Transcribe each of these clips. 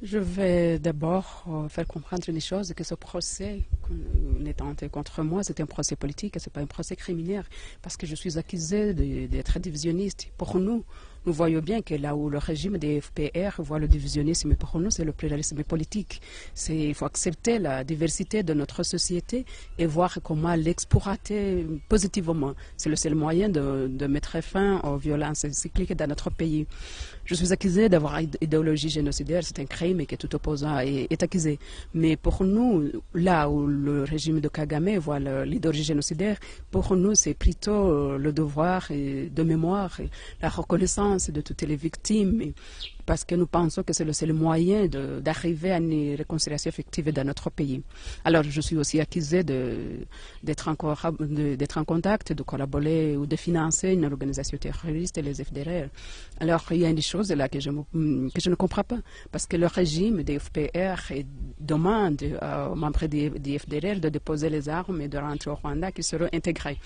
Je vais d'abord faire comprendre une chose, que ce procès qu'on est tenté contre moi, c'est un procès politique, ce n'est pas un procès criminel, parce que je suis accusé d'être divisionniste. Pour nous, nous voyons bien que là où le régime des FPR voit le divisionnisme, pour nous, c'est le pluralisme politique. Il faut accepter la diversité de notre société et voir comment l'exploiter positivement. C'est le seul moyen de mettre fin aux violences cycliques dans notre pays. Je suis accusé d'avoir une idéologie génocidaire, c'est un crime et que tout opposant est accusé. Mais pour nous, là où le régime de Kagame voit l'idéologie génocidaire, pour nous, c'est plutôt le devoir de mémoire, et la reconnaissance de toutes les victimes, parce que nous pensons que c'est le seul moyen d'arriver à une réconciliation effective dans notre pays. Alors, je suis aussi accusé d'être en contact, de collaborer ou de financer une organisation terroriste, les FDLR. Alors, il y a une chose là que je ne comprends pas, parce que le régime des FPR demande aux membres des FDLR de déposer les armes et de rentrer au Rwanda, qui seront intégrés.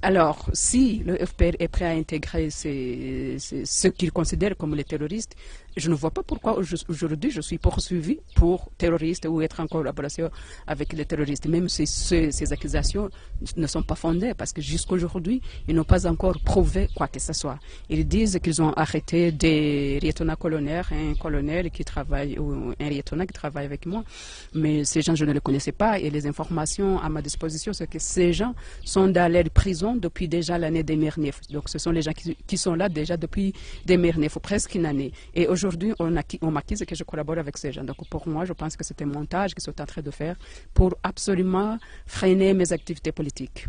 Alors, si le FPR est prêt à intégrer ce qu'il considère comme les terroristes, je ne vois pas pourquoi aujourd'hui je suis poursuivi pour terroriste ou être en collaboration avec les terroristes, même si ces accusations ne sont pas fondées, parce que jusqu'à aujourd'hui, ils n'ont pas encore prouvé quoi que ce soit. Ils disent qu'ils ont arrêté des lieutenants-colonels, un colonel qui travaille, ou un lieutenant qui travaille avec moi, mais ces gens, je ne les connaissais pas, et les informations à ma disposition, c'est que ces gens sont dans les prisons depuis déjà l'année 2009. Donc ce sont les gens qui sont là déjà depuis 2009, presque une année. Et aujourd'hui, on m'accuse que je collabore avec ces gens. Donc pour moi, je pense que c'est un montage qu'ils sont en train de faire pour absolument freiner mes activités politiques.